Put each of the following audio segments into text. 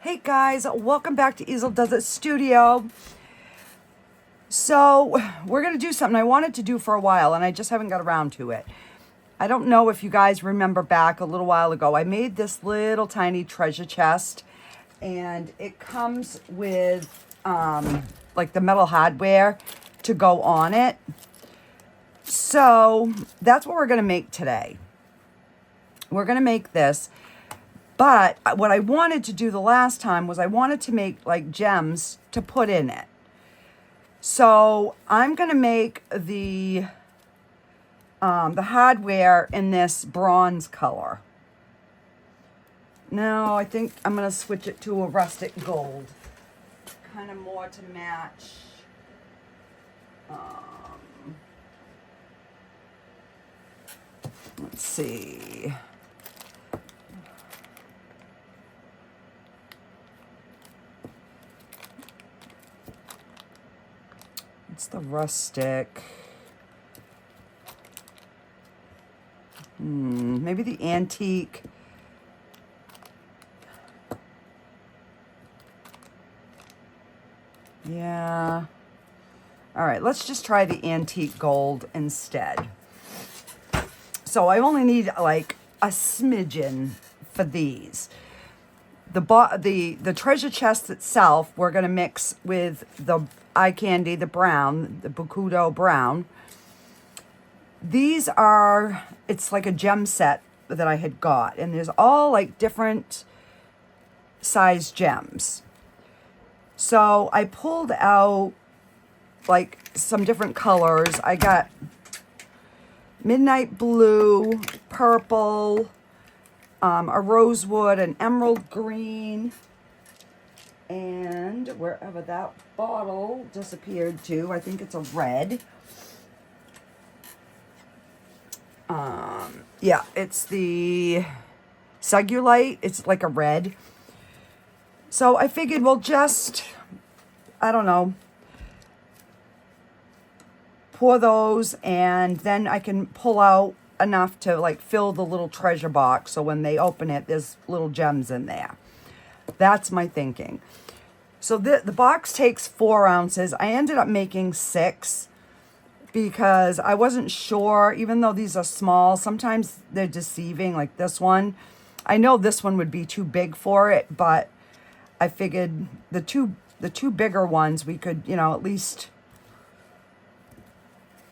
Hey guys, welcome back to Easeldoesitstudio. So we're going to do something I wanted to do for a while and I just haven't got around to it. I don't know if you guys remember back a little while ago, I made this little tiny treasure chest and it comes with like the metal hardware to go on it. So that's what we're going to make today. We're going to make this. But what I wanted to do the last time was I wanted to make like gems to put in it. So I'm going to make the hardware in this bronze color. No, I think I'm going to switch it to a rustic gold. Kind of more to match. Let's see. It's the rustic. Maybe the antique. Yeah. All right, let's just try the antique gold instead. So I only need like a smidgen for these. The treasure chest itself, we're going to mix with the eye candy, the brown, the Bukudo brown. These are, it's like a gem set that I had got. And there's all like different size gems. So I pulled out like some different colors. I got midnight blue, purple, a rosewood, an emerald green, and wherever that bottle disappeared to, I think it's a red. Yeah, it's the cellulite. It's like a red. So I figured we'll just, I don't know, pour those and then I can pull out enough to like fill the little treasure box. So when they open it, there's little gems in there. That's my thinking. So the box takes 4 ounces. I ended up making 6 because I wasn't sure, even though these are small, sometimes they're deceiving like this one. I know this one would be too big for it, but I figured the two bigger ones we could, you know, at least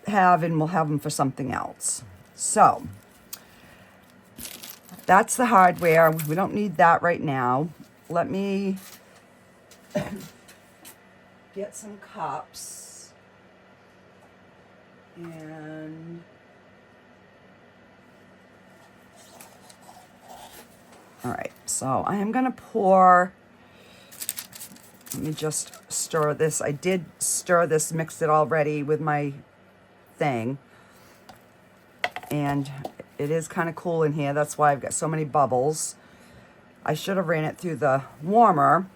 have, and we'll have them for something else. So that's the hardware. We don't need that right now. Let me get some cups. And all right, so I am going to pour. Let me just stir this. I did stir this, mixed it already with my thing. And it is kind of cool in here. That's why I've got so many bubbles. I should have ran it through the warmer.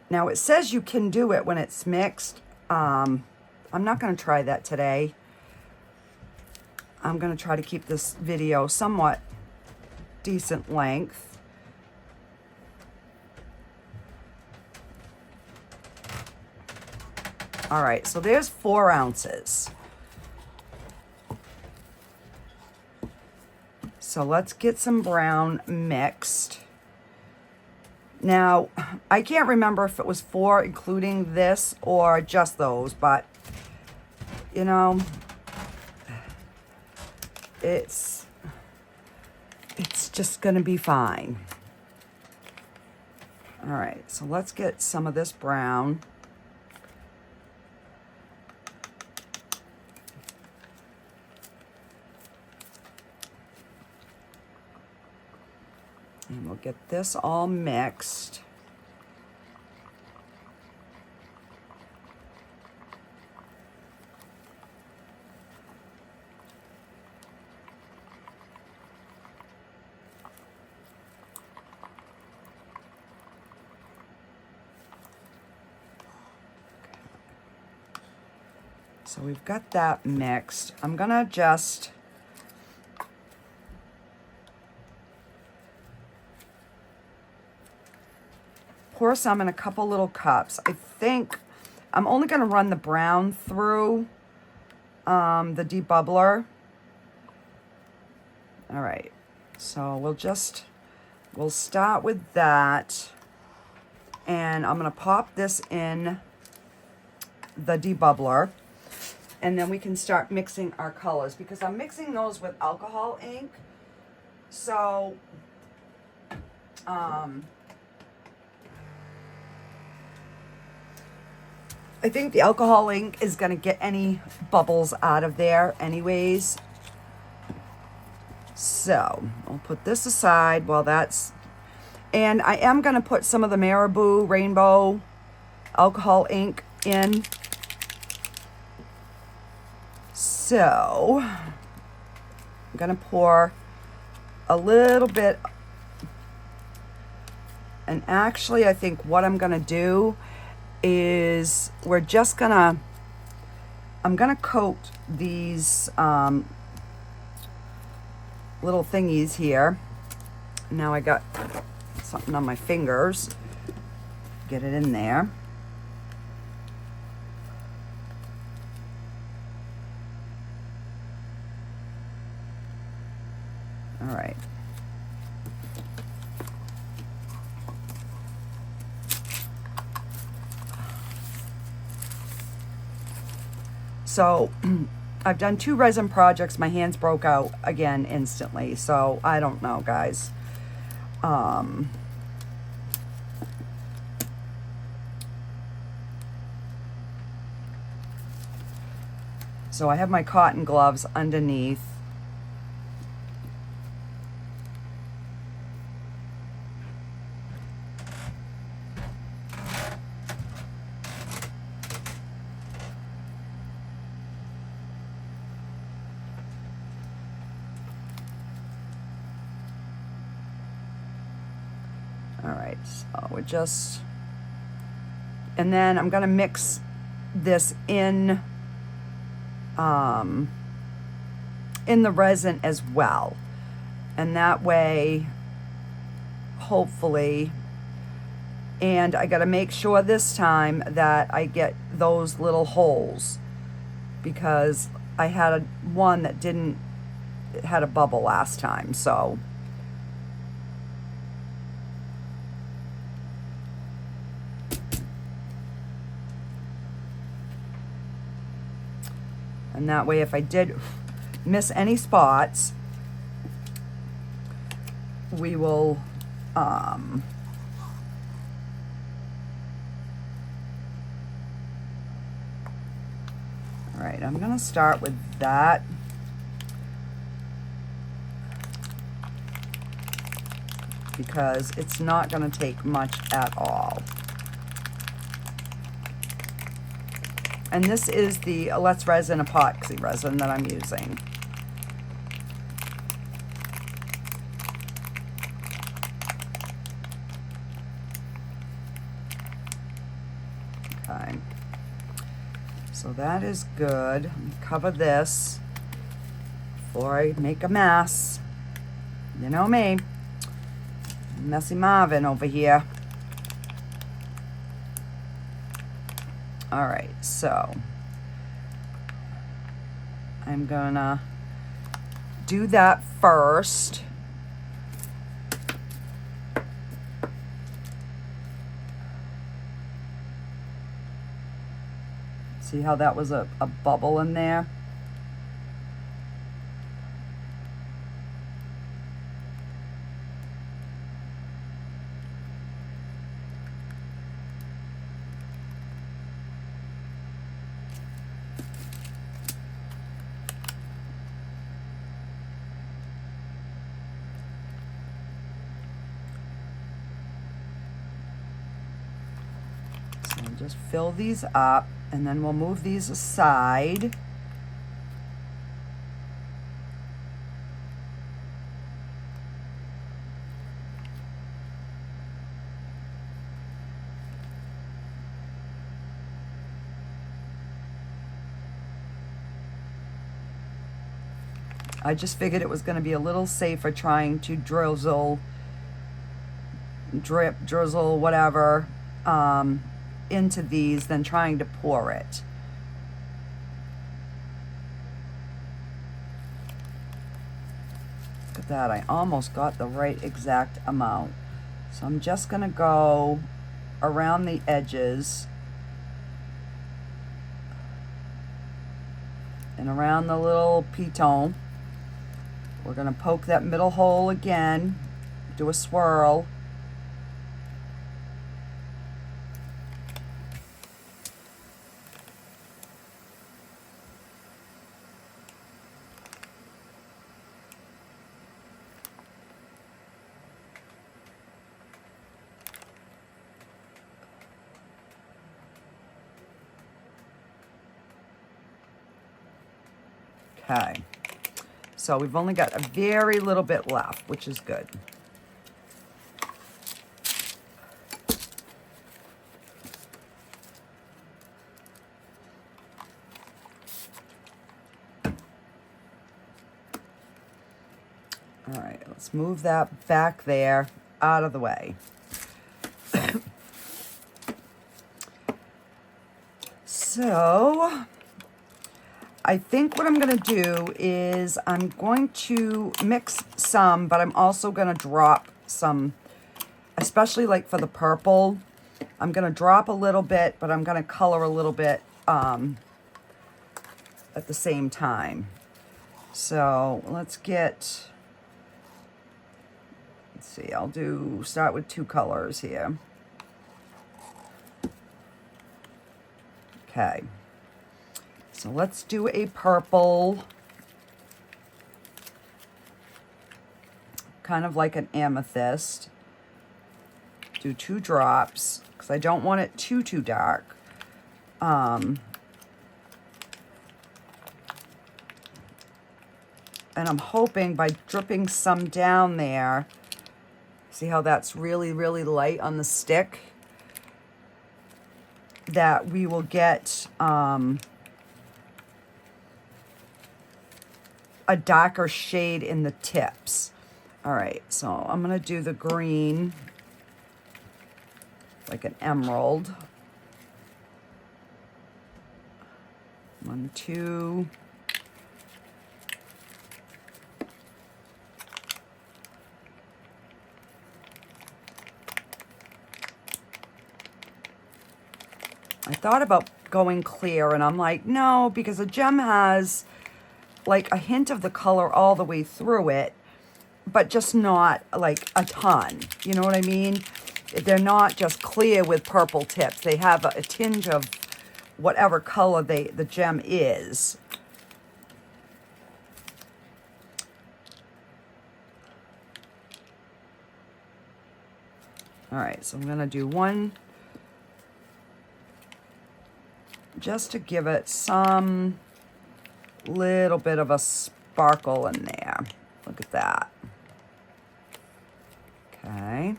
Now it says you can do it when it's mixed. I'm not going to try that today. I'm going to try to keep this video somewhat decent length. All right, so there's 4 ounces. So let's get some brown mixed. Now, I can't remember if it was 4 including this or just those, but you know, it's just going to be fine. All right, so let's get some of this brown. And we'll get this all mixed. So we've got that mixed. I'm gonna just pour some in a couple little cups. I think I'm only going to run the brown through the debubbler. All right, so we'll start with that. And I'm going to pop this in the debubbler. And then we can start mixing our colors, because I'm mixing those with alcohol ink. So, I think the alcohol ink is going to get any bubbles out of there anyways. So, I'll put this aside while that's... And I am going to put some of the Marabou Rainbow alcohol ink in. So, I'm going to pour a little bit. And actually, I think what I'm going to do is I'm going to coat these little thingies here. Now I got something on my fingers. Get it in there. All right. So I've done 2 resin projects. My hands broke out again instantly. So I don't know, guys. So I have my cotton gloves underneath. All right, so we're just, and then I'm gonna mix this in the resin as well. And that way, hopefully, and I gotta make sure this time that I get those little holes, because I had one that it had a bubble last time, so. And that way, if I did miss any spots, we will, all right, I'm gonna start with that. Because it's not gonna take much at all. And this is the Let's Resin epoxy resin that I'm using. Okay. So that is good. Cover this before I make a mess. You know me. Messy Marvin over here. All right, so I'm gonna do that first. See how that was a bubble in there? Just fill these up, and then we'll move these aside. I just figured it was going to be a little safer trying to drizzle drip, drizzle, whatever, into these than trying to pour it. Look at that, I almost got the right exact amount. So I'm just gonna go around the edges and around the little piton. We're gonna poke that middle hole again, do a swirl. Okay, so we've only got a very little bit left, which is good. All right, let's move that back there, out of the way. So I think what I'm going to do is I'm going to mix some, but I'm also going to drop some, especially like for the purple. I'm going to drop a little bit, but I'm going to color a little bit at the same time. So let's see, I'll start with 2 colors here. Okay. So let's do a purple, kind of like an amethyst. Do 2 drops, because I don't want it too dark. And I'm hoping by dripping some down there, see how that's really, really light on the stick, that we will get a darker shade in the tips. All right, so I'm gonna do the green, like an emerald. 1, 2. I thought about going clear, and I'm like, no, because a gem has like a hint of the color all the way through it, but just not like a ton. You know what I mean? They're not just clear with purple tips. They have a tinge of whatever color the gem is. All right, so I'm gonna do 1 just to give it some little bit of a sparkle in there. Look at that. Okay.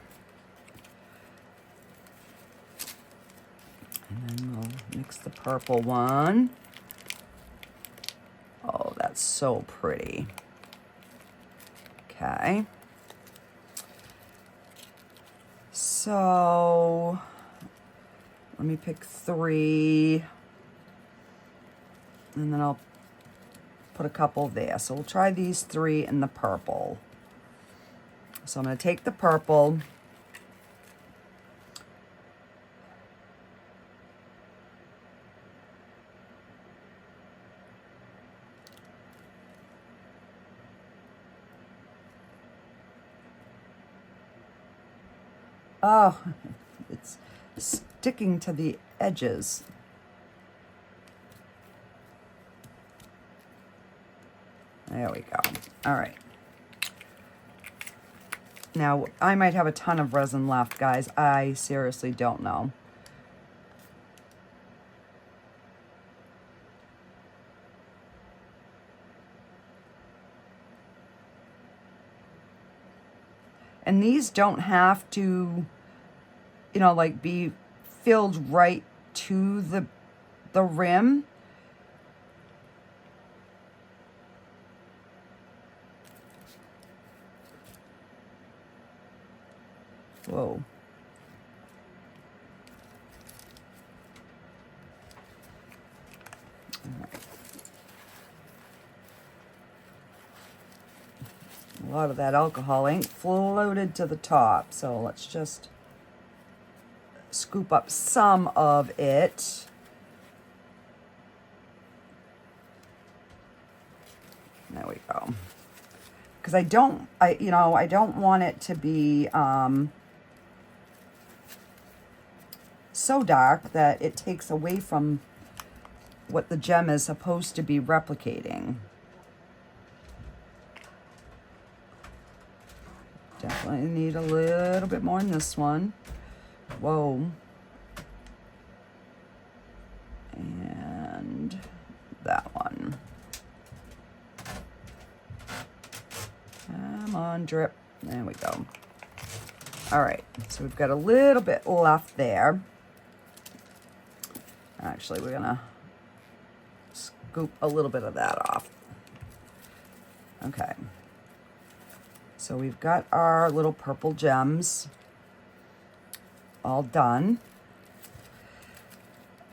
And then we'll mix the purple one. Oh, that's so pretty. Okay. So let me pick 3. And then I'll put a couple there. So we'll try these 3 in the purple. So I'm going to take the purple. Oh, it's sticking to the edges. There we go. All right. Now, I might have a ton of resin left, guys. I seriously don't know. And these don't have to, you know, like be filled right to the rim. Whoa. A lot of that alcohol ain't floated to the top, so let's just scoop up some of it. There we go. Because I don't want it to be so dark that it takes away from what the gem is supposed to be replicating. Definitely need a little bit more in this one. Whoa. And that one. Come on, drip. There we go. All right, so we've got a little bit left there. Actually, we're gonna scoop a little bit of that off. Okay. So we've got our little purple gems all done.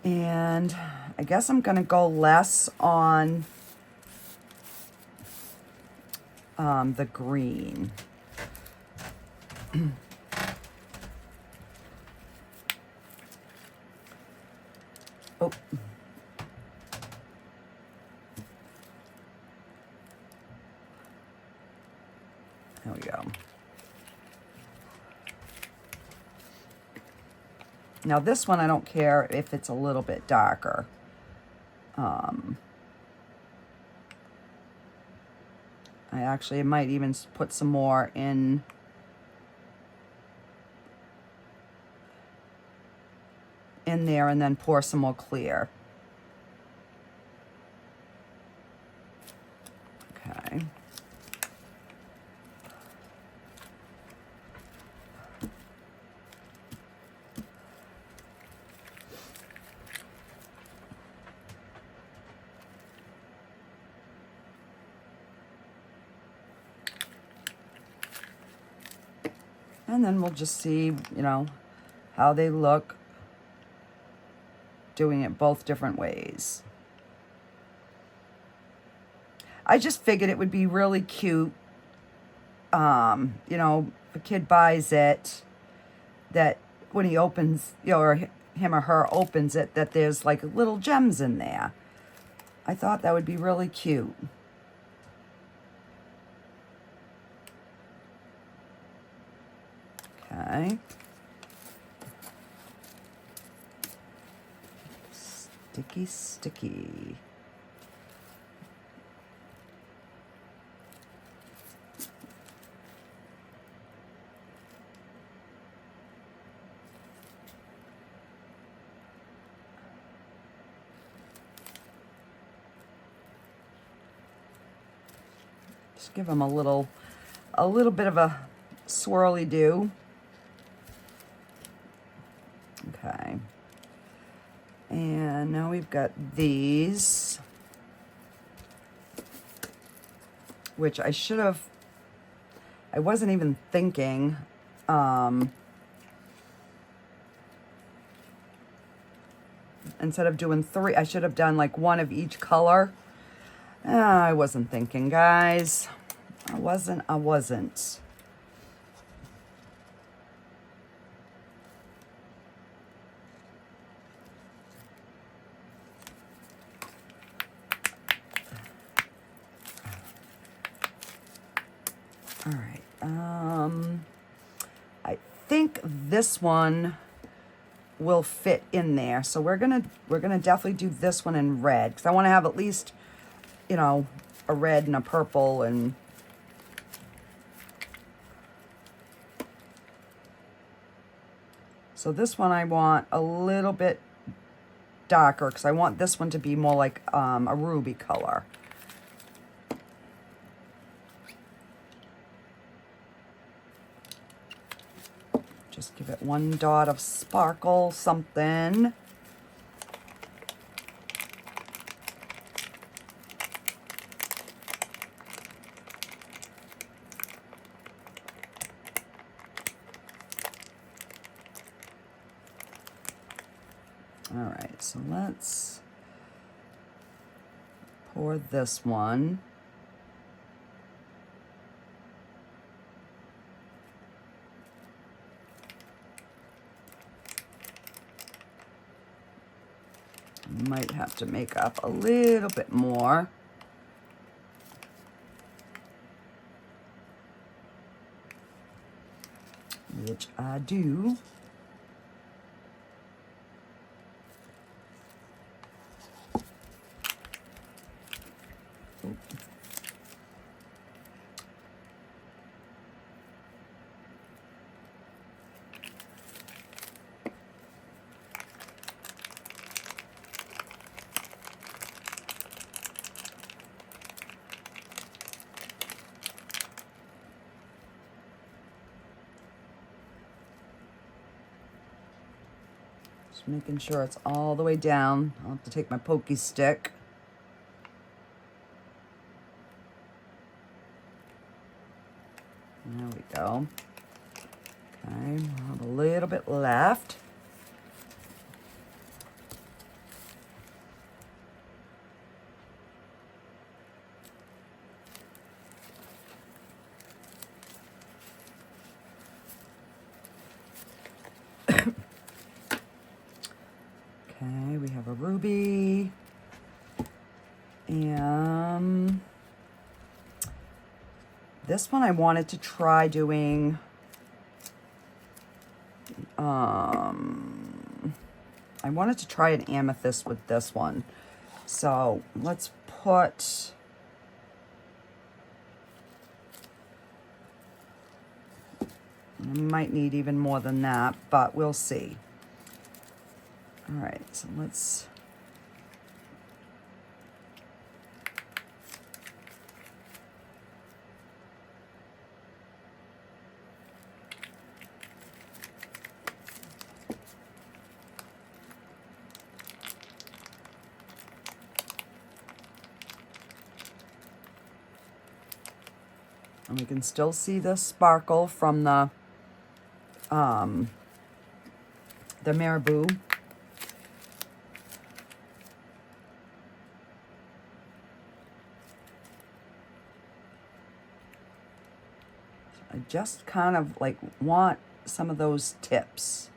And I guess I'm gonna go less on the green. Oh. There we go. Now this one, I don't care if it's a little bit darker. I actually might even put some more in there and then pour some more clear. Okay. And then we'll just see, you know, how they look doing it both different ways. I just figured it would be really cute, you know, if a kid buys it, that when he opens, you know, or him or her opens it, that there's like little gems in there. I thought that would be really cute. Okay. Sticky, sticky. Just give them a little bit of a swirly do. Okay. And now we've got these, which I should have, I wasn't even thinking, instead of doing 3, I should have done like 1 of each color. I wasn't thinking, guys. I wasn't. All right. I think this one will fit in there. So we're gonna definitely do this one in red, because I want to have at least, you know, a red and a purple. And so this one I want a little bit darker, because I want this one to be more like a ruby color. Just give it 1 dot of sparkle, something. All right, so let's pour this one. Might have to make up a little bit more. Which I do. Just making sure it's all the way down. I'll have to take my pokey stick. There we go. Okay, we'll have a little bit left. Okay, we have a ruby. And this one I wanted to try doing, I wanted to try an amethyst with this one. So let's put, I might need even more than that, but we'll see. All right, so let's, and we can still see the sparkle from the marabou. I just kind of like want some of those tips.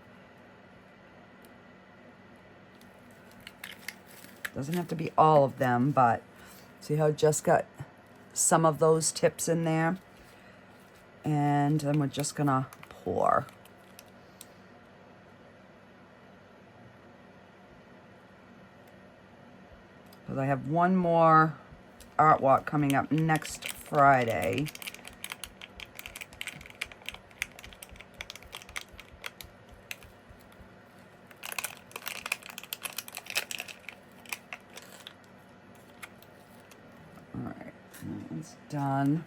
Doesn't have to be all of them, but see how I just got some of those tips in there? And then we're just gonna pour. Because I have one more art walk coming up next Friday. It's done,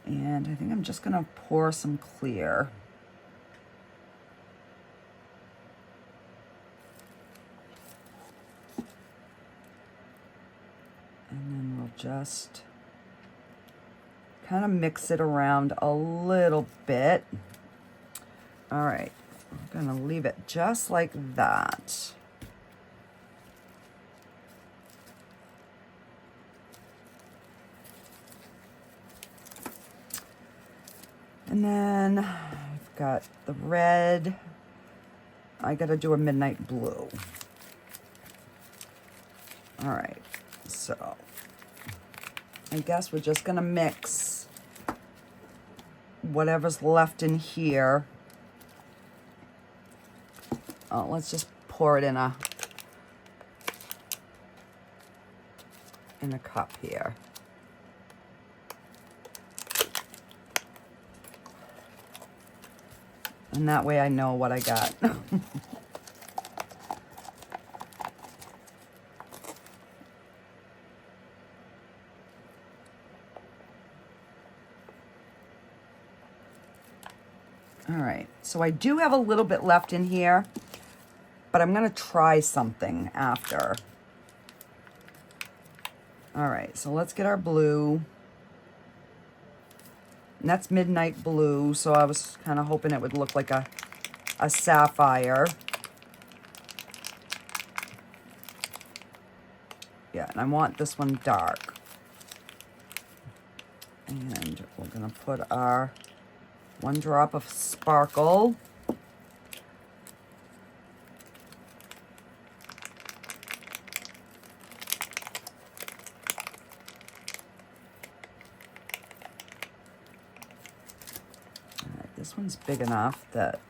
and I think I'm just gonna pour some clear. And then we'll just kind of mix it around a little bit. All right, I'm gonna leave it just like that. And then I've got the red. I gotta do a midnight blue. All right, so I guess we're just gonna mix whatever's left in here. Let's just pour it in a cup here. And that way I know what I got. All right, so I do have a little bit left in here, but I'm gonna try something after. All right, so let's get our blue. And that's midnight blue, so I was kind of hoping it would look like a sapphire. Yeah, and I want this one dark. And we're gonna put our 1 drop of sparkle. All right, this one's big enough that,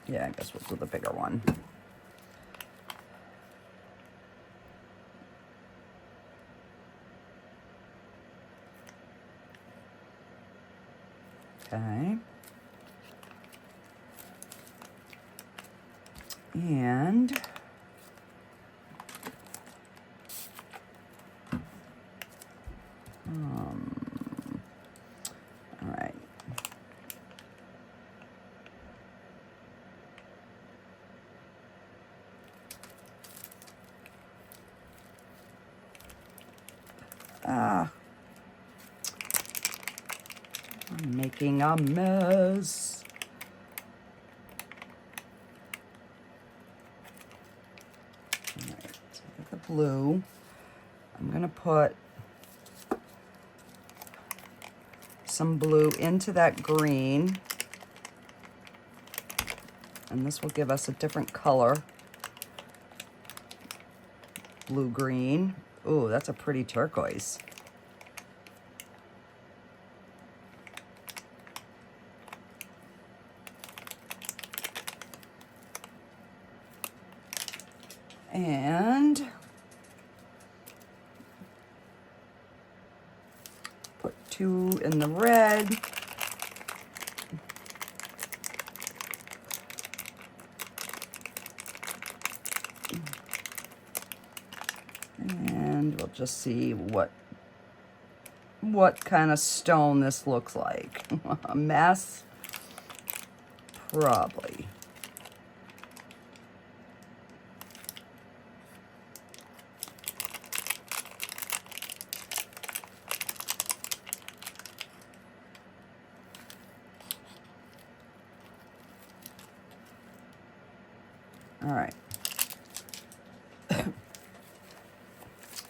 yeah, I guess we'll do the bigger one. Okay. And all right. I'm making a mess. All right, so I got the blue. I'm gonna put some blue into that green, and this will give us a different color. Blue green. Ooh, that's a pretty turquoise. And put 2 in the red. And we'll just see what kind of stone this looks like. A mess? Probably. All right.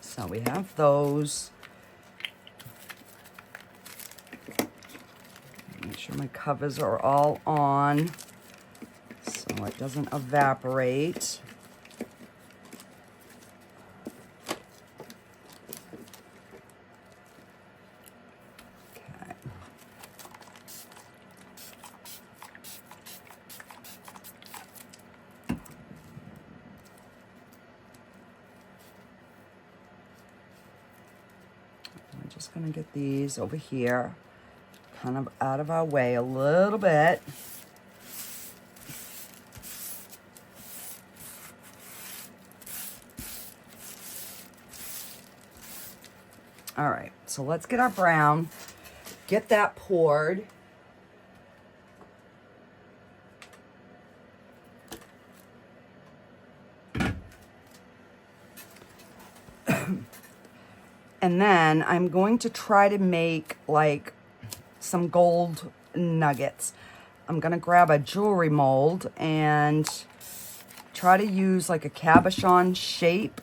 So we have those. Make sure my covers are all on so it doesn't evaporate. Okay. I'm just going to get these over here, kind of out of our way a little bit. All right, so let's get our brown, get that poured. And then I'm going to try to make like some gold nuggets. I'm gonna grab a jewelry mold and try to use like a cabochon shape.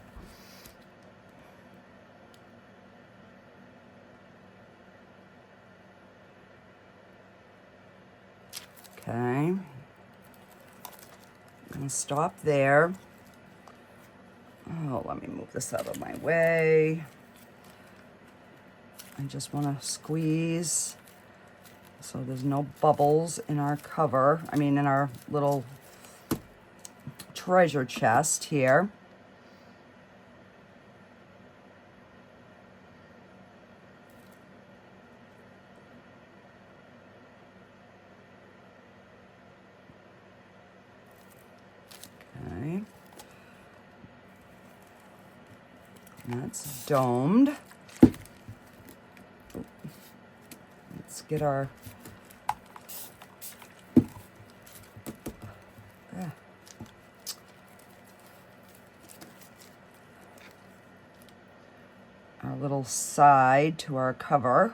Okay, I'm gonna stop there. Oh, let me move this out of my way. I just want to squeeze so there's no bubbles in our cover. I mean, in our little treasure chest here. Okay. That's domed. Let's get our little side to our cover.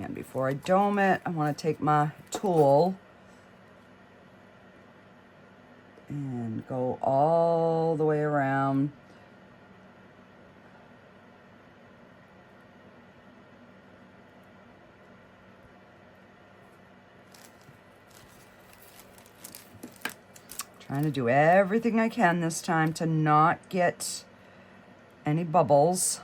And before I dome it, I want to take my tool and go all the way around. Trying to do everything I can this time to not get any bubbles.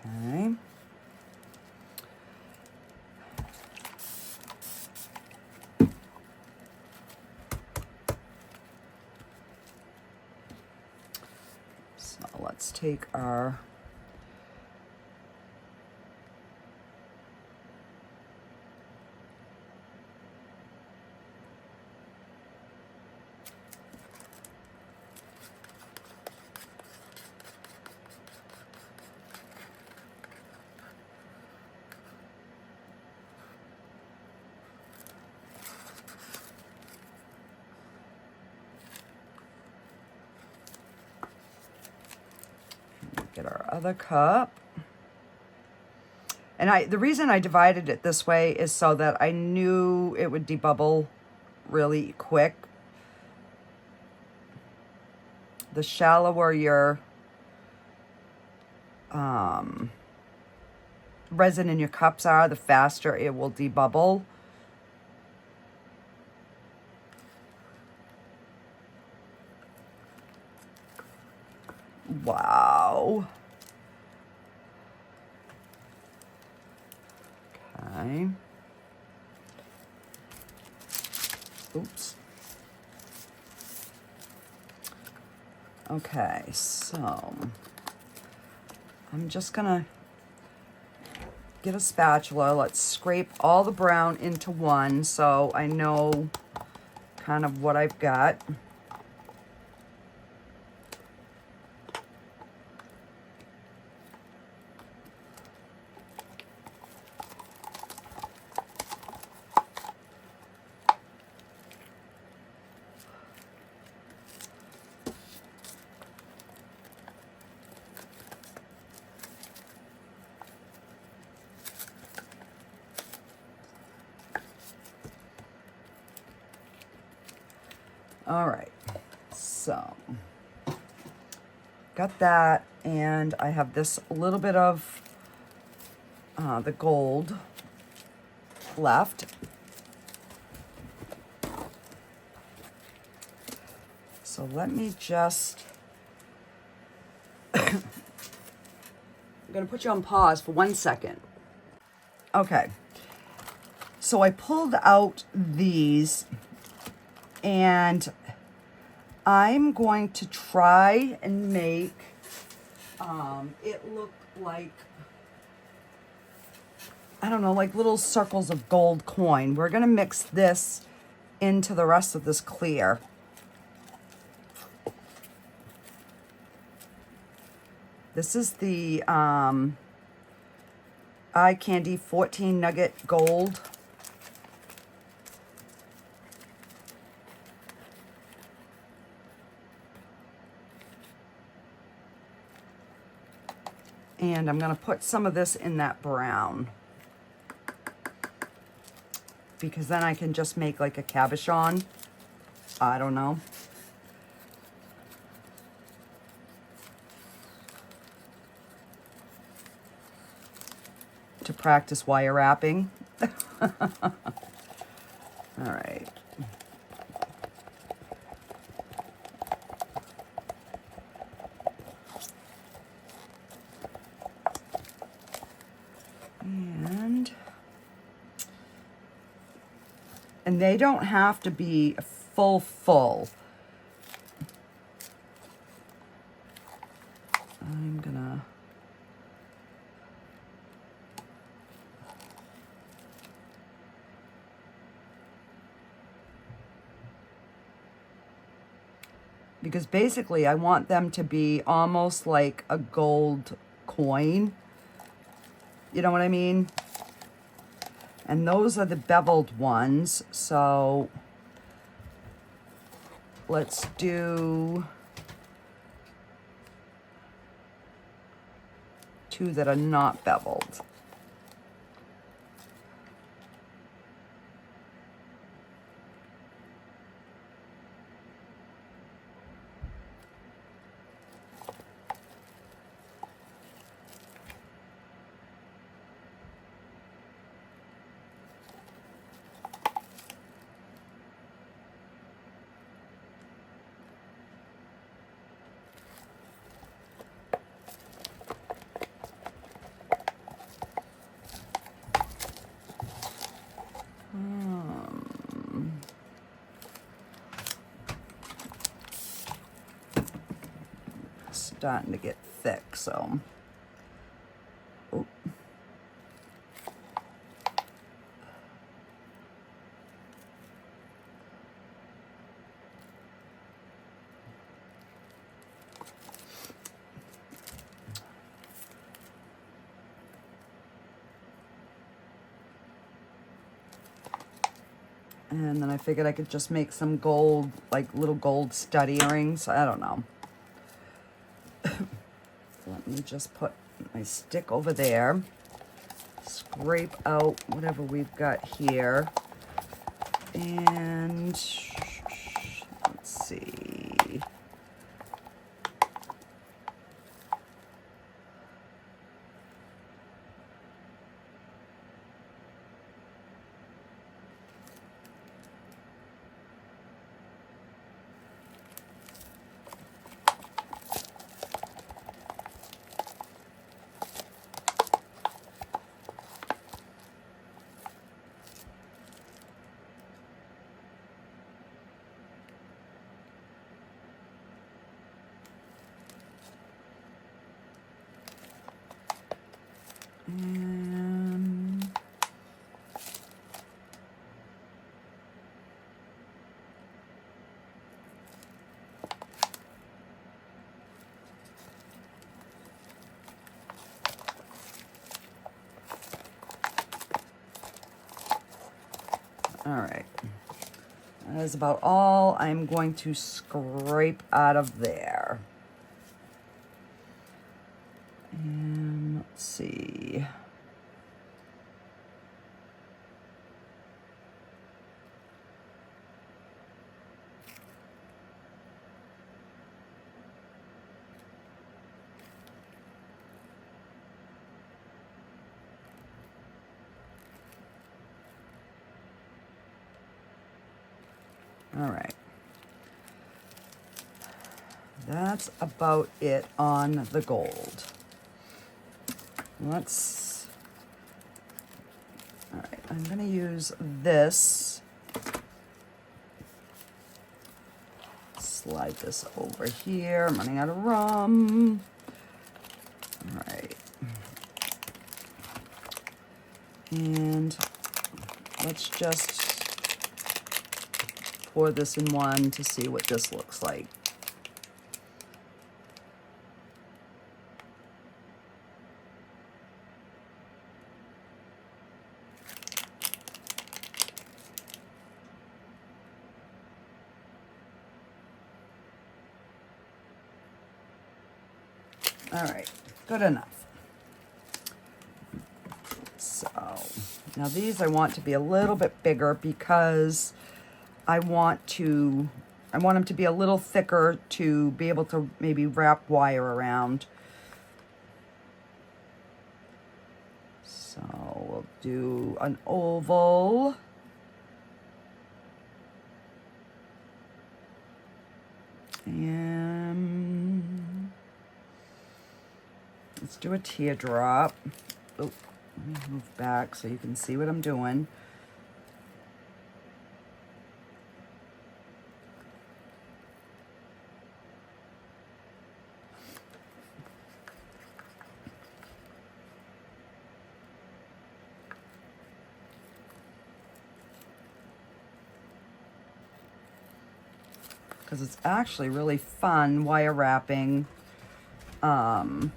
Okay. So let's take our get our other cup. And the reason I divided it this way is so that I knew it would debubble really quick. The shallower your resin in your cups are, the faster it will debubble. Wow. Okay. Oops. Okay, so I'm just gonna get a spatula. Let's scrape all the brown into one so I know kind of what I've got. All right, so got that, and I have this little bit of the gold left. So let me just, I'm gonna put you on pause for 1 second. Okay, so I pulled out these, and I'm going to try and make it look like, I don't know, like little circles of gold coin. We're gonna mix this into the rest of this clear. This is the Eye Candy 14 Nugget Gold. And I'm gonna put some of this in that brown, because then I can just make like a cabochon. I don't know. To practice wire wrapping. All right. And they don't have to be full. I'm gonna because basically I want them to be almost like a gold coin. You know what I mean? And those are the beveled ones, so let's do 2 that are not beveled. Starting to get thick, so oh. And then I figured I could just make some gold, like little gold stud earrings. I don't know. Let me just put my stick over there, scrape out whatever we've got here, and let's see. All right, that is about all I'm going to scrape out of there. And let's see. All right. That's about it on the gold. Let's, all right, I'm gonna use this. Slide this over here. I'm running out of rum. All right. And let's just pour this in one to see what this looks like. All right, good enough. So now these I want to be a little bit bigger because I want them to be a little thicker to be able to maybe wrap wire around. So we'll do an oval. And let's do a teardrop. Oh, let me move back so you can see what I'm doing. Because it's actually really fun wire wrapping. Let's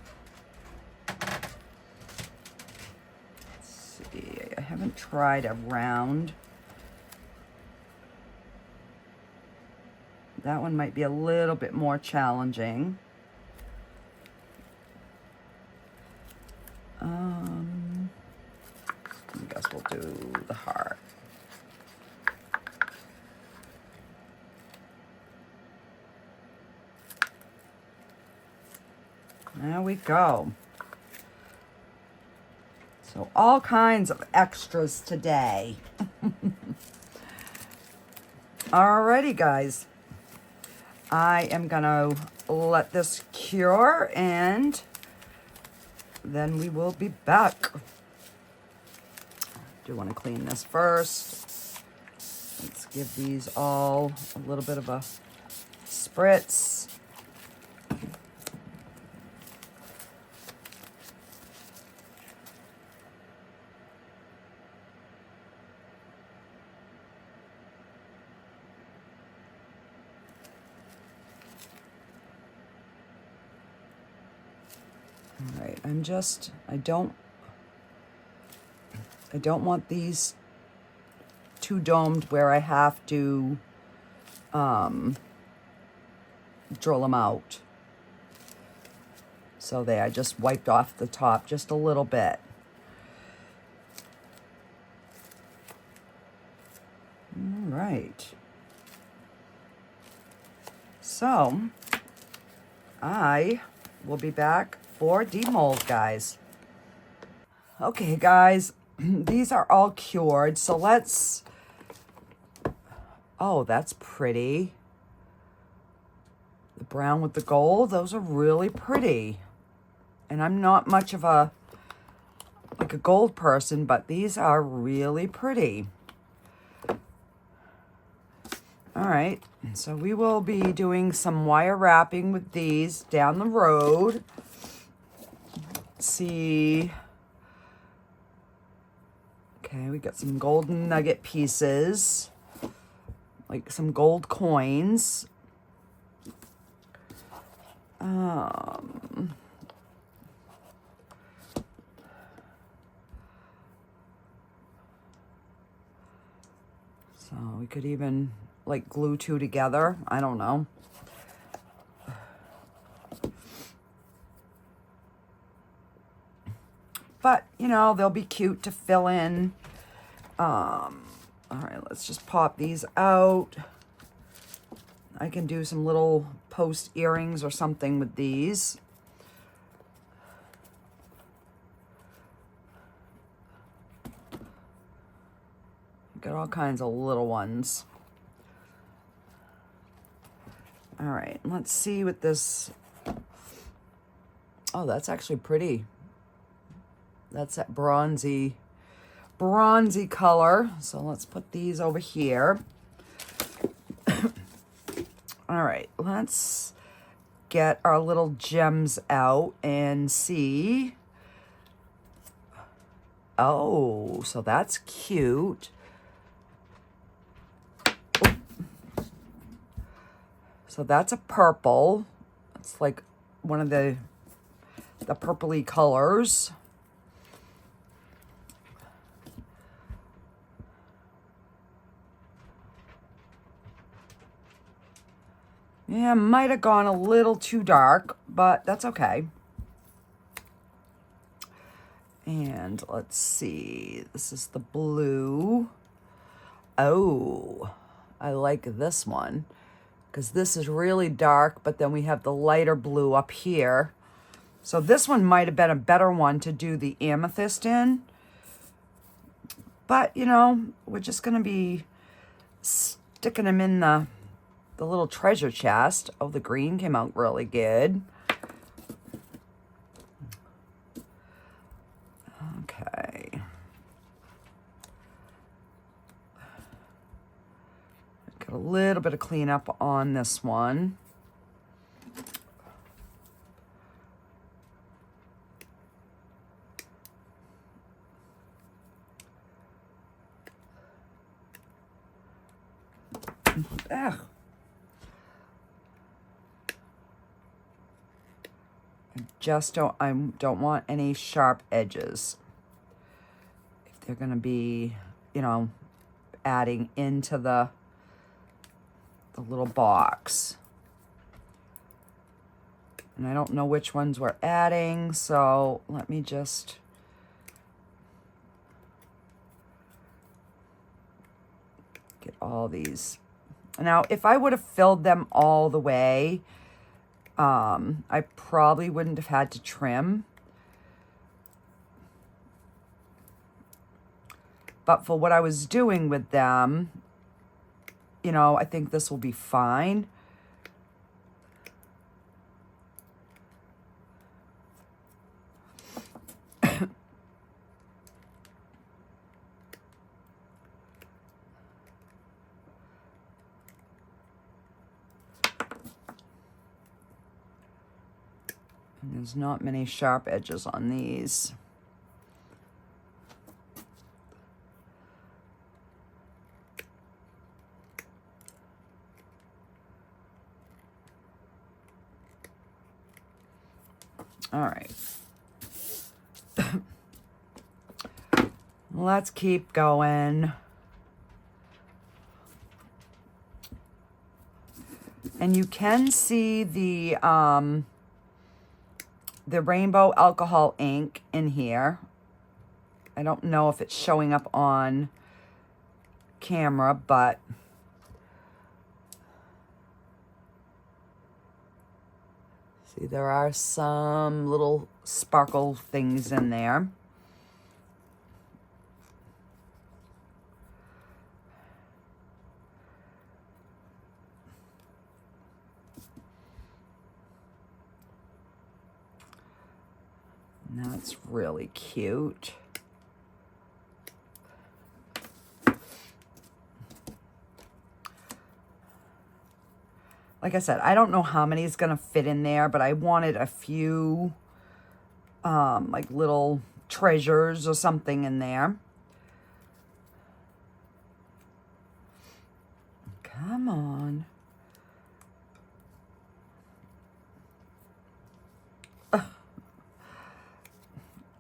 see, I haven't tried a round That one might be a little bit more challenging. I guess we'll do the heart. There we go. So all kinds of extras today. Alrighty, guys. I am gonna let this cure and then we will be back. Do want to clean this first. Let's give these all a little bit of a spritz. All right, I don't want these too domed where I have to drill them out. So there, I just wiped off the top just a little bit. All right. So I will be back for demold, guys. Okay, guys, these are all cured, so let's... Oh, that's pretty. The brown with the gold, those are really pretty. And I'm not much of a gold person, but these are really pretty. All right, so we will be doing some wire wrapping with these down the road. Let's see. Okay, we got some golden nugget pieces, like some gold coins. So we could even like glue two together. I don't know. But, you know, they'll be cute to fill in. All right, let's just pop these out. I can do some little post earrings or something with these. Got all kinds of little ones. All right, let's see what this... Oh, that's actually pretty. That's that bronzy color. So let's put these over here. All right, let's get our little gems out and see. Oh, so that's cute. So that's a purple. It's like one of the purpley colors. Yeah, might have gone a little too dark, but that's okay. And let's see, this is the blue. Oh, I like this one because this is really dark, but then we have the lighter blue up here. So this one might have been a better one to do the amethyst in. But, you know, we're just going to be sticking them in the little treasure chest. Oh, the green came out really good. Okay. Got a little bit of cleanup on this one. Ugh. I don't want any sharp edges. If they're going to be, you know, adding into the the little box. And I don't know which ones we're adding, so let me just get all these. Now, if I would have filled them all the way, I probably wouldn't have had to trim. But for what I was doing with them, you know, I think this will be fine. And there's not many sharp edges on these. All right. Let's keep going. And you can see the rainbow alcohol ink in here. I don't know if it's showing up on camera, but see, there are some little sparkle things in there. And that's really cute. Like I said, I don't know how many is going to fit in there, but I wanted a few like little treasures or something in there. Come on.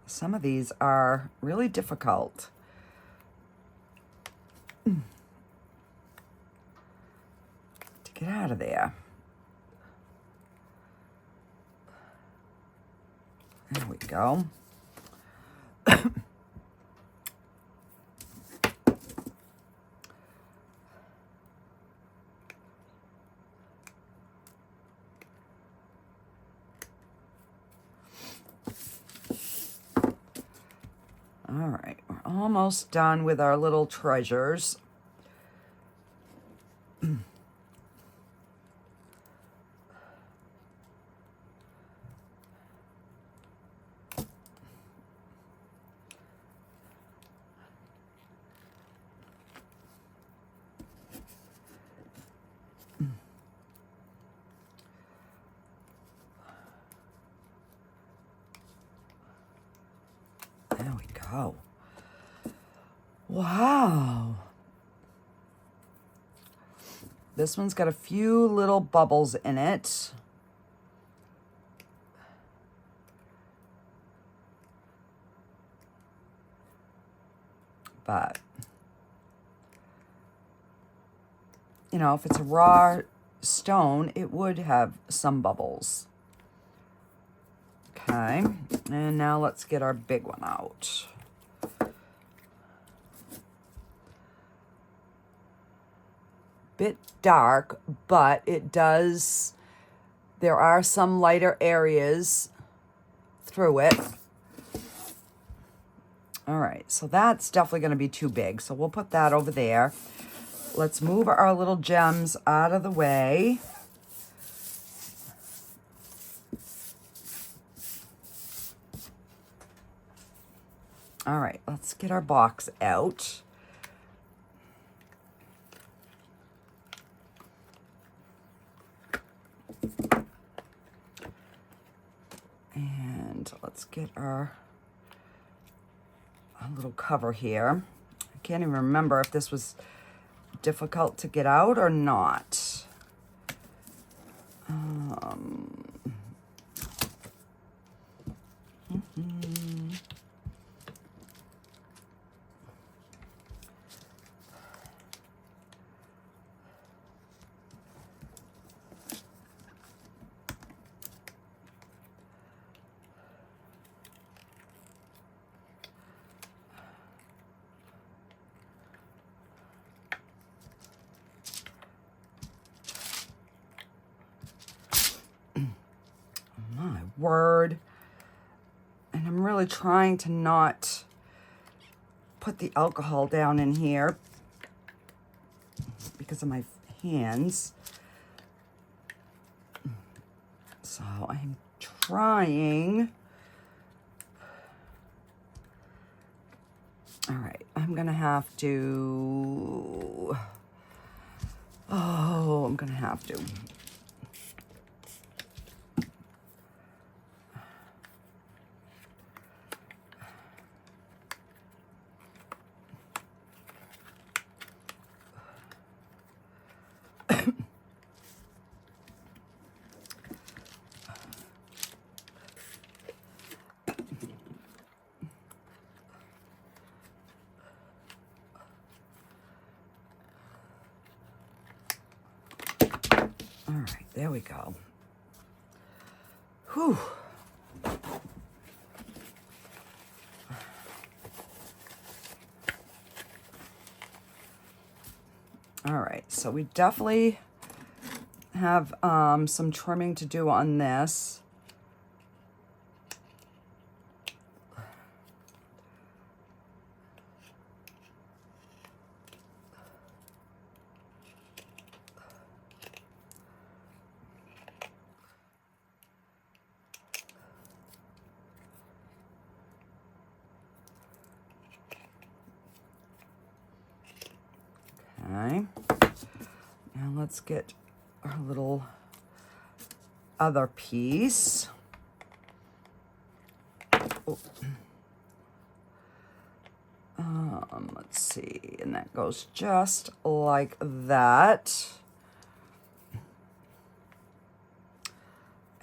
Some of these are really difficult. To get out of there. There we go. All right, we're almost done with our little treasures. There we go. Wow. This one's got a few little bubbles in it. But, you know, if it's a raw stone, it would have some bubbles. Okay, and now let's get our big one out. Bit dark, but it does, there are some lighter areas through it. All right, so that's definitely going to be too big, so we'll put that over there. Let's move our little gems out of the way. All right, let's get our box out. And let's get our little cover here. I can't even remember if this was difficult to get out or not. word. And I'm really trying to not put the alcohol down in here because of my hands. So I'm trying. All right, I'm gonna have to, I'm gonna have to. All right, there we go. Whew. All right, so we definitely have some trimming to do on this. Okay, now let's get our little other piece. Oh. Let's see, and that goes just like that.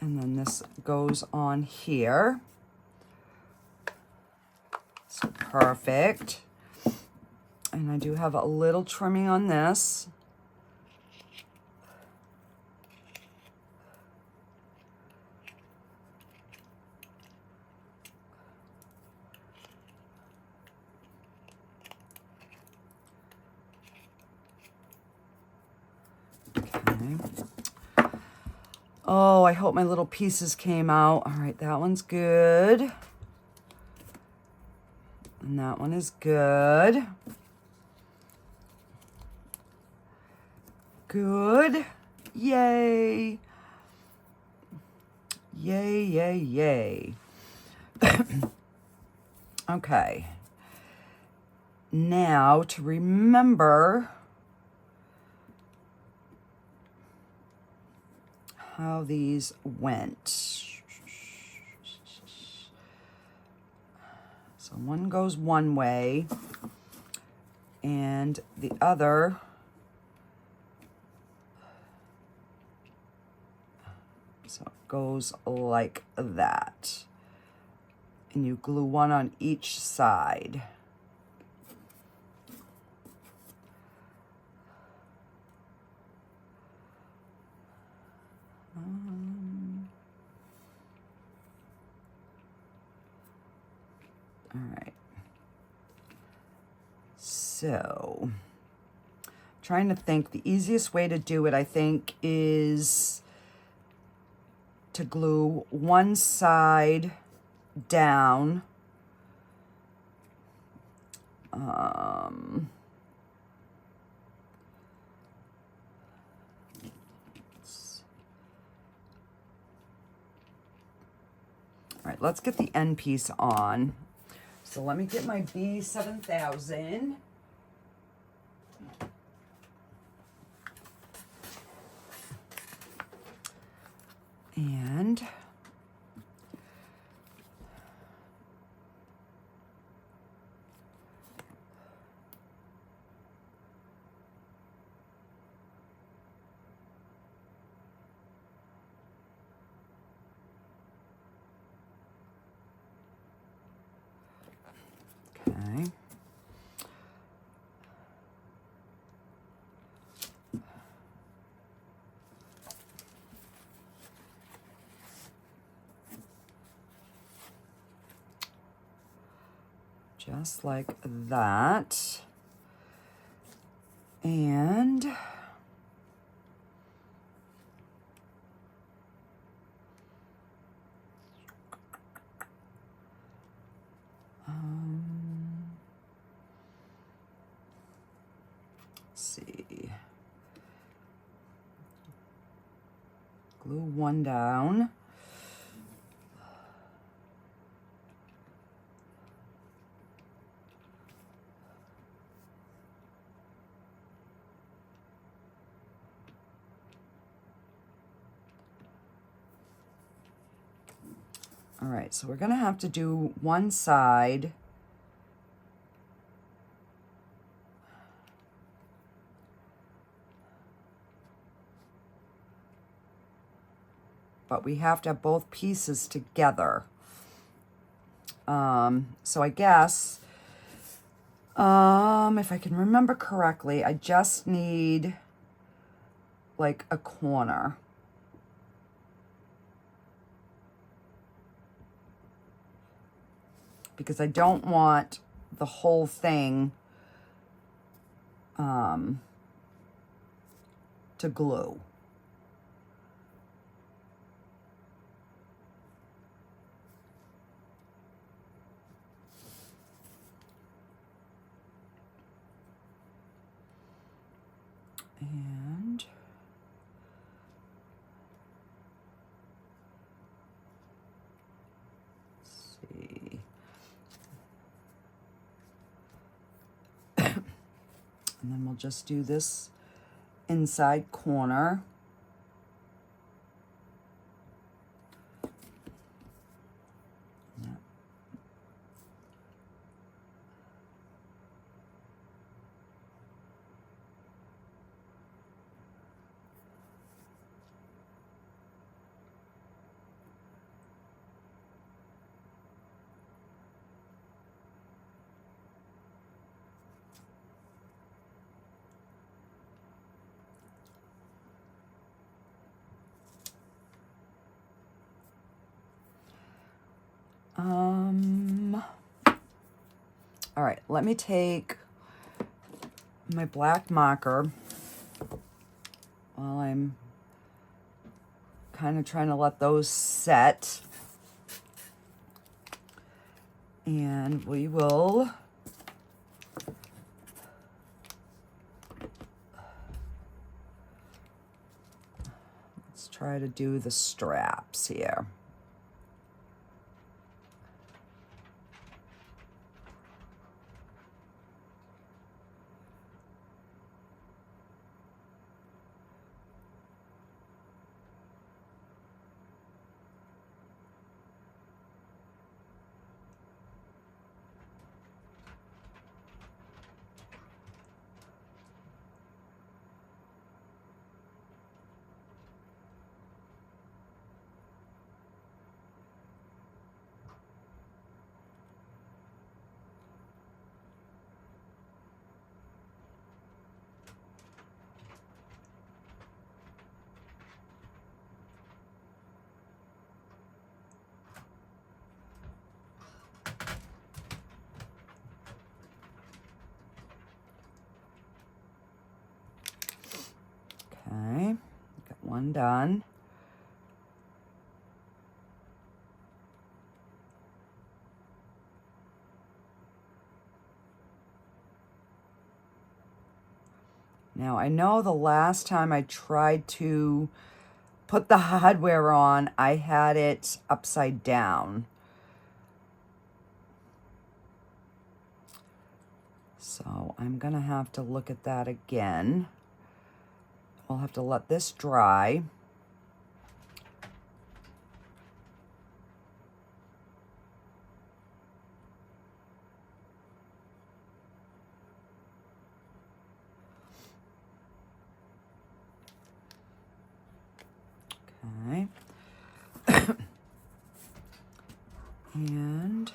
And then this goes on here. So perfect. And I do have a little trimming on this. Okay. Oh, I hope my little pieces came out. All right, that one's good. And that one is good. Good. Yay. Yay, yay, yay. Okay. Now to remember how these went. So one goes one way and the other so it goes like that. And you glue one on each side. All right. So, trying to think, the easiest way to do it, I think, is to glue one side down. All right, let's get the end piece on. So let me get my B7000. And okay. Just like that. And Let's see. Glue one down. All right, so we're gonna have to do one side. But we have to have both pieces together. So I guess, if I can remember correctly, I just need like a corner. Because I don't want the whole thing to glue. And let's see. And then we'll just do this inside corner. All right, let me take my black marker while I'm kind of trying to let those set. And we will let's try to do the straps here. Okay, got one done. Now, I know the last time I tried to put the hardware on, I had it upside down. So I'm gonna have to look at that again. I'll have to let this dry. Okay. And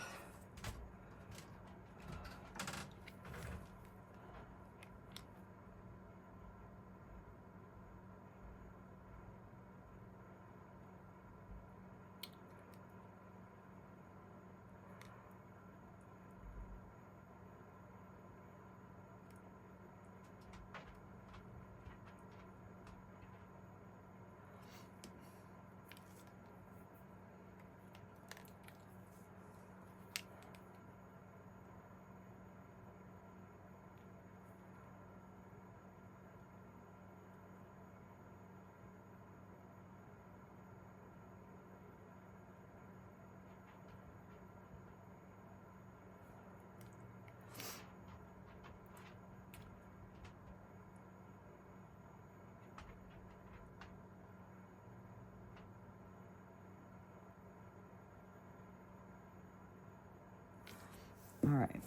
All right.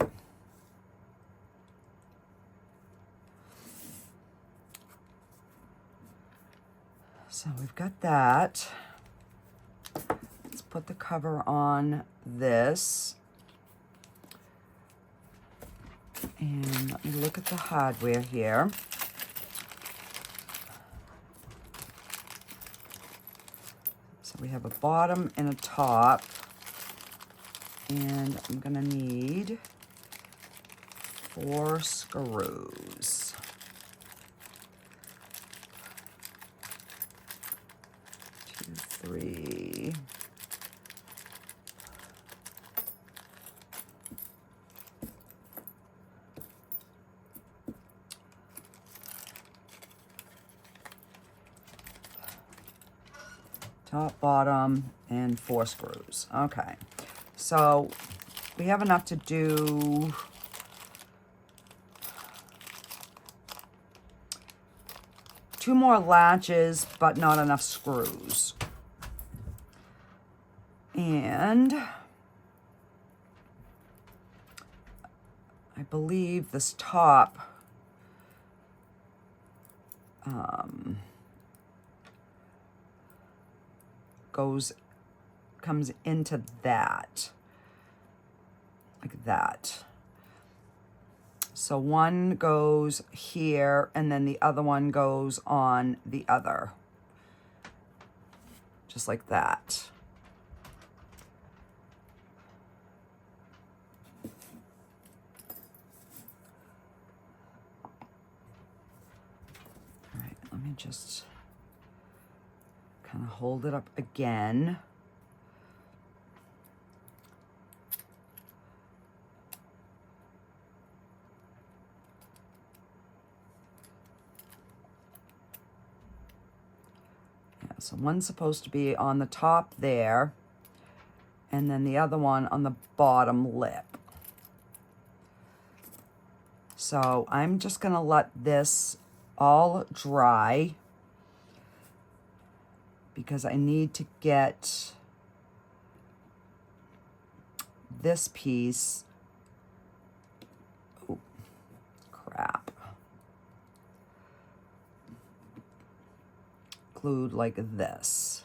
So we've got that. Let's put the cover on this. And let me look at the hardware here. So we have a bottom and a top. And I'm gonna need 4 screws. 2, 3. Top, bottom, and 4 screws. Okay, so we have enough to do 2 more latches, but not enough screws. And I believe this top comes into that, like that. So one goes here, and then the other one goes on the other, just like that. All right, let me just kind of hold it up again. Yeah, so one's supposed to be on the top there, and then the other one on the bottom lip. So I'm just gonna let this all dry because I need to get this piece, oh, crap, glued like this.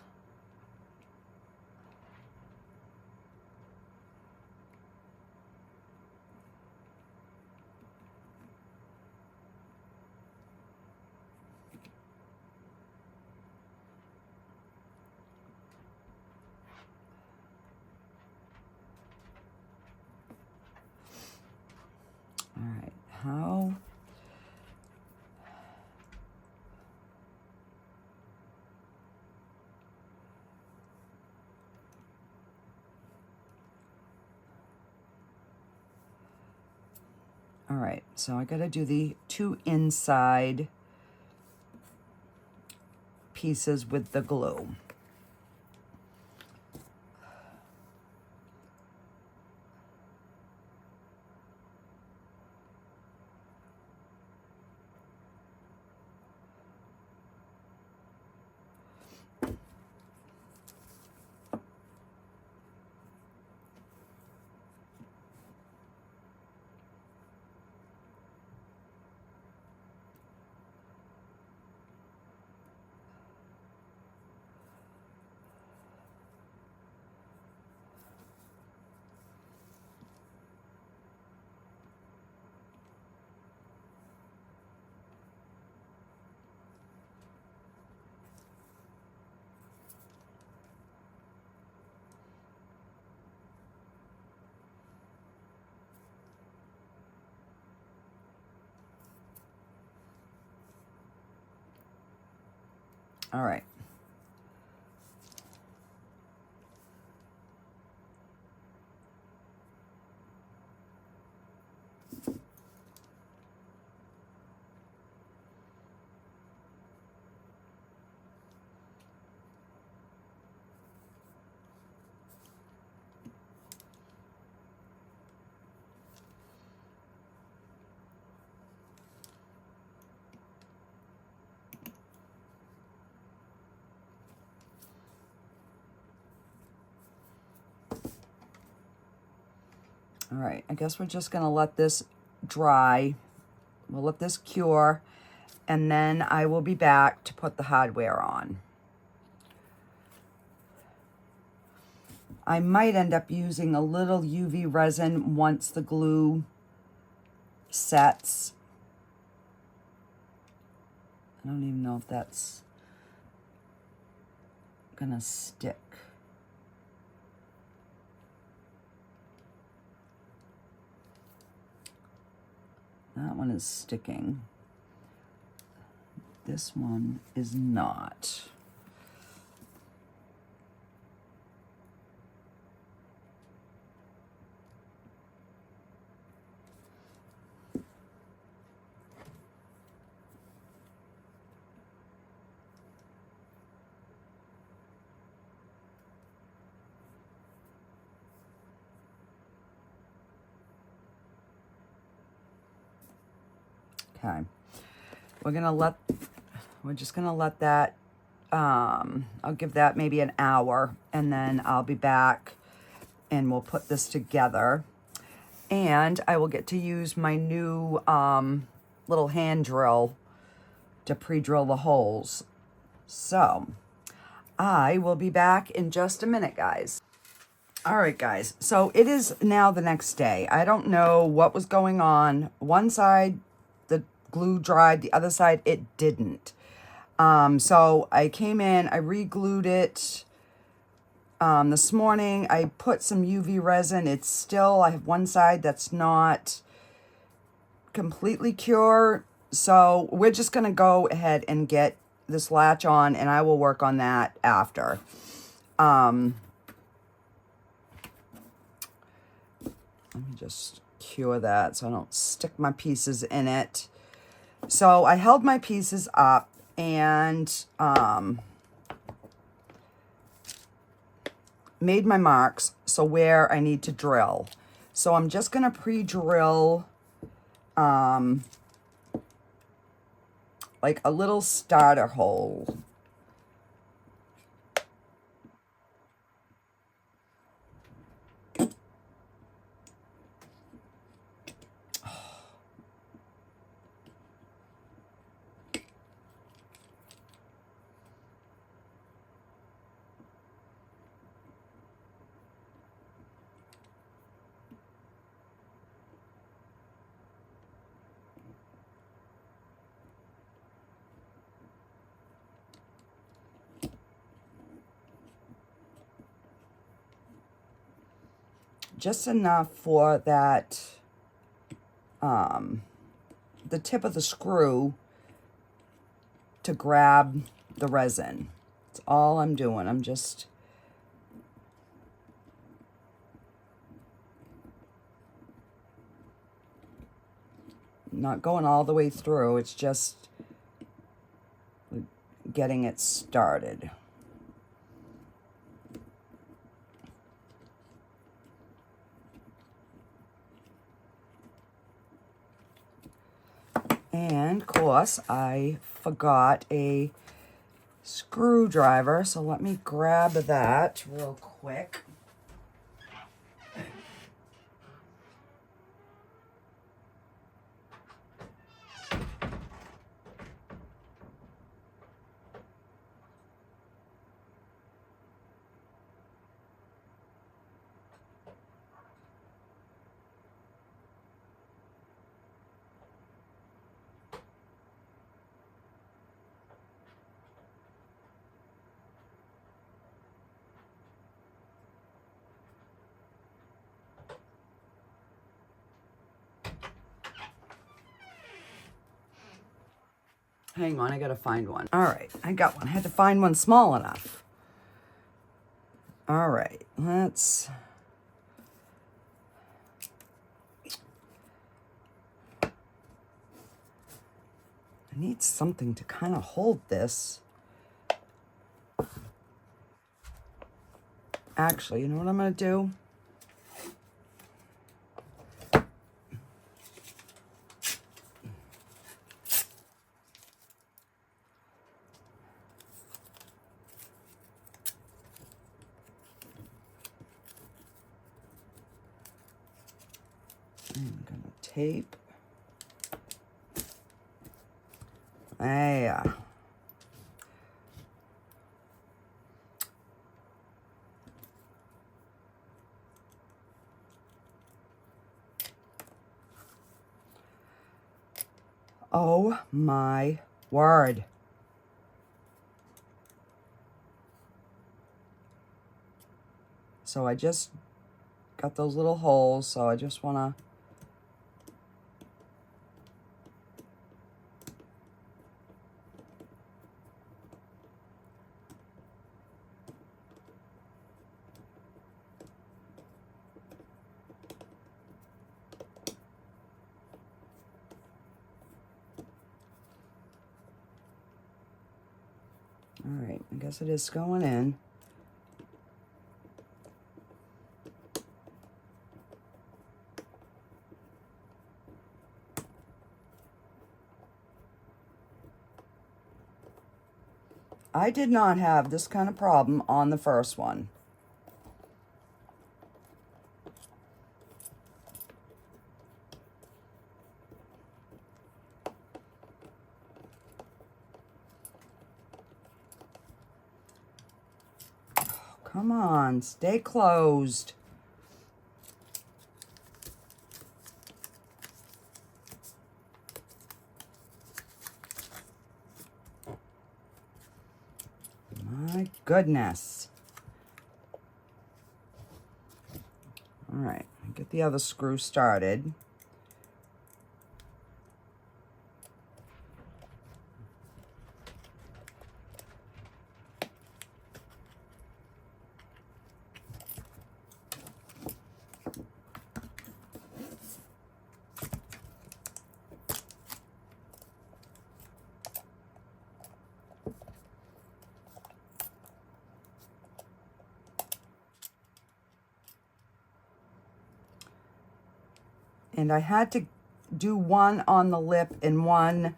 All right, how? All right, so I gotta do the 2 inside pieces with the glue. All right. All right, I guess we're just gonna let this dry. We'll let this cure, and then I will be back to put the hardware on. I might end up using a little UV resin once the glue sets. I don't even know if that's gonna stick. That one is sticking. This one is not. Okay, we're just gonna let that, I'll give that maybe an hour, and then I'll be back and we'll put this together. And I will get to use my new little hand drill to pre-drill the holes. So I will be back in just a minute, guys. All right, guys, so it is now the next day. I don't know what was going on. One side, the glue dried, the other side, it didn't. So I came in, I re-glued it this morning. I put some UV resin. It's still, I have one side that's not completely cured. So we're just going to go ahead and get this latch on, and I will work on that after. Let me just cure that so I don't stick my pieces in it. So I held my pieces up and made my marks so where I need to drill. So I'm just going to pre-drill like a little starter hole. Just enough for that, the tip of the screw to grab the resin. That's all I'm doing. I'm just not going all the way through. It's just getting it started. And of course, I forgot a screwdriver, so let me grab that real quick. Hang on, I gotta find one. All right, I got one. I had to find one small enough. All right, let's... I need something to kind of hold this. Actually, you know what I'm gonna do? I'm gonna tape. There. Oh my word. So I just got those little holes, so I just want to all right, I guess it is going in. I did not have this kind of problem on the first one. Oh, come on, stay closed. My goodness. All right, get the other screw started. And I had to do one on the lip and one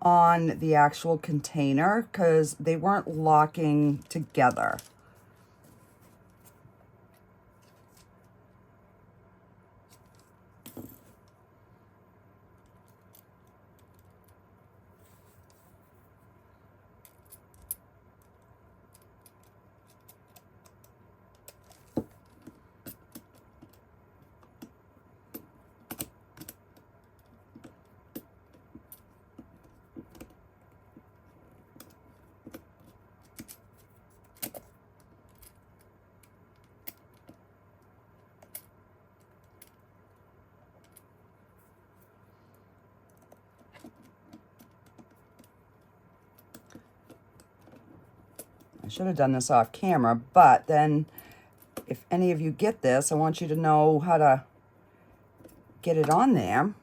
on the actual container because they weren't locking together. I should have done this off camera, but then if any of you get this, I want you to know how to get it on there.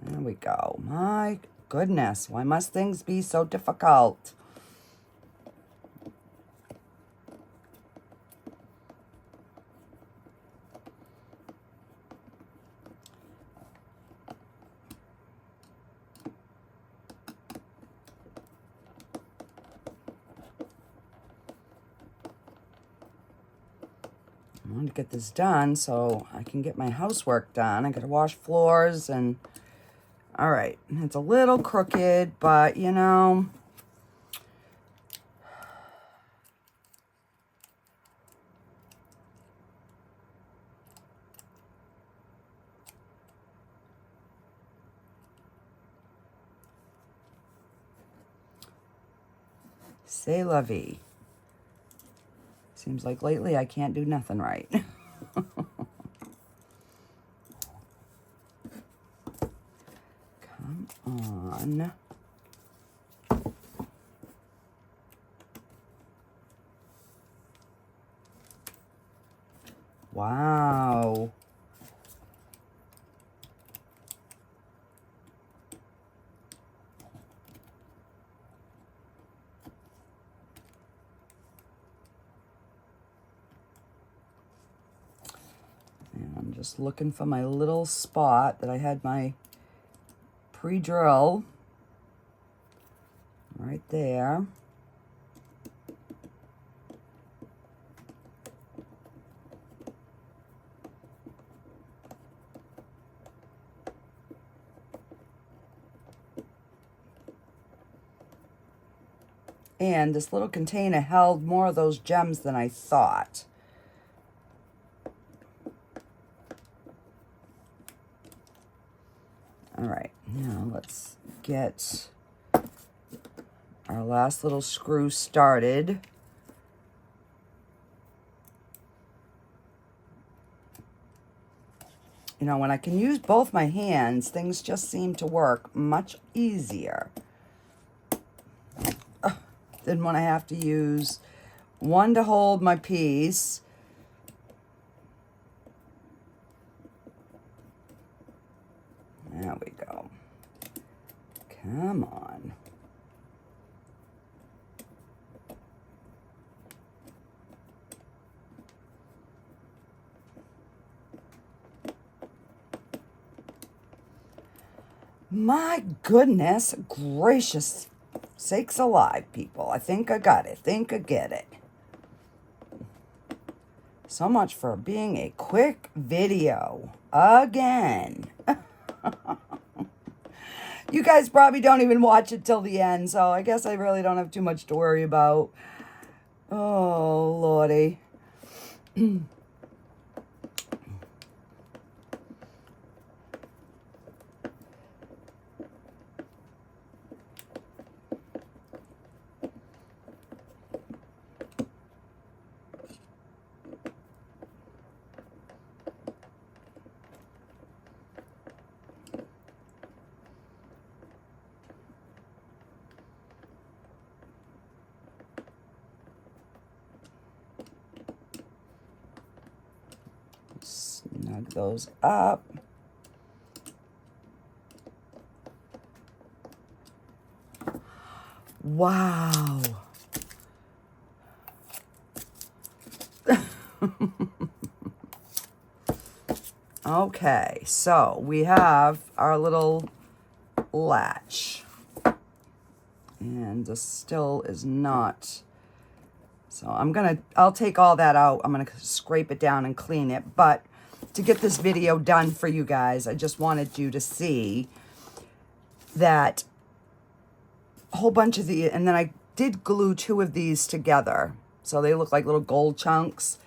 There we go. My goodness, why must things be so difficult? I want to get this done so I can get my housework done. I got to wash floors and all right. It's a little crooked, but you know, c'est la vie. Seems like lately I can't do nothing right. Come on. Wow. And I'm just looking for my little spot that I had my pre-drill right there. And this little container held more of those gems than I thought. All right, now let's get our last little screw started. You know, when I can use both my hands, things just seem to work much easier than when I have to use one to hold my piece. There we go. Come on. My goodness gracious sakes alive, people. I think I got it. I think I get it. So much for being a quick video. Again. You guys probably don't even watch it till the end, so I guess I really don't have too much to worry about. Oh, Lordy. Snug those up. Wow. Okay, so we have our little latch. And this still is not... So I'll take all that out. I'm gonna scrape it down and clean it. But to get this video done for you guys, I just wanted you to see that a whole bunch of the, and then I did glue 2 of these together. So they look like little gold chunks.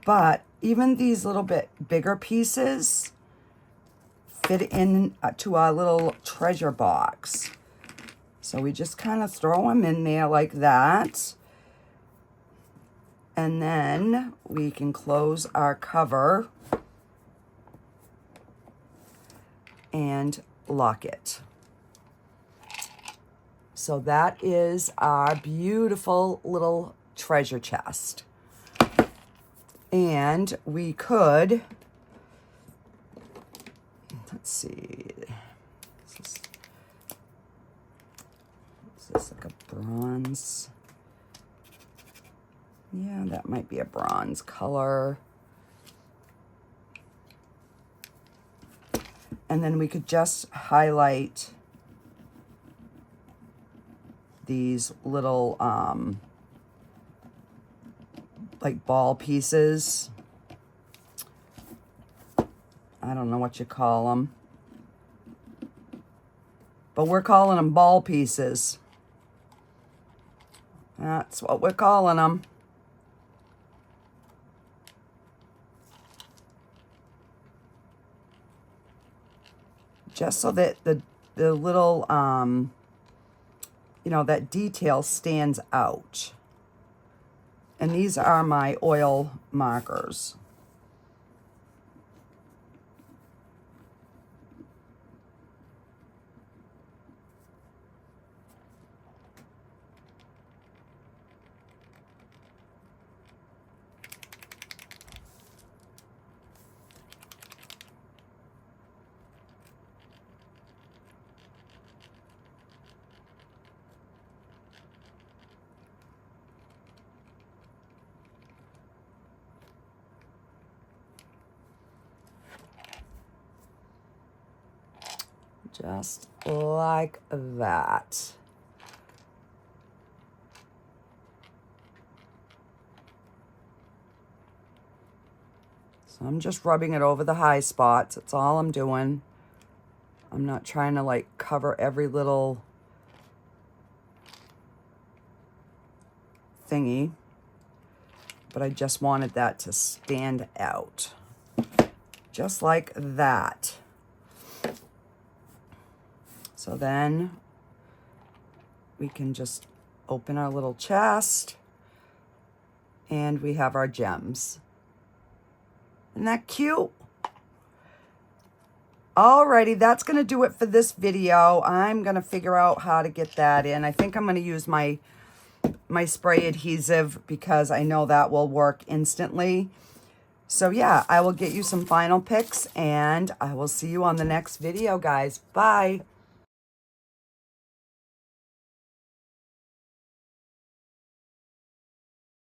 But even these little bit bigger pieces fit in to our little treasure box. So we just kind of throw them in there like that. And then we can close our cover and lock it. So that is our beautiful little treasure chest. And we could, let's see, is this like a bronze? Yeah, that might be a bronze color. And then we could just highlight these little, like ball pieces. I don't know what you call them. But we're calling them ball pieces. That's what we're calling them. Just so that the little, you know, that detail stands out. And these are my oil markers. Just like that. So I'm just rubbing it over the high spots. That's all I'm doing. I'm not trying to like cover every little thingy, but I just wanted that to stand out. Just like that. So then we can just open our little chest and we have our gems. Isn't that cute? Alrighty, that's gonna do it for this video. I'm gonna figure out how to get that in. I think I'm gonna use my spray adhesive because I know that will work instantly. So yeah, I will get you some final pics and I will see you on the next video, guys. Bye.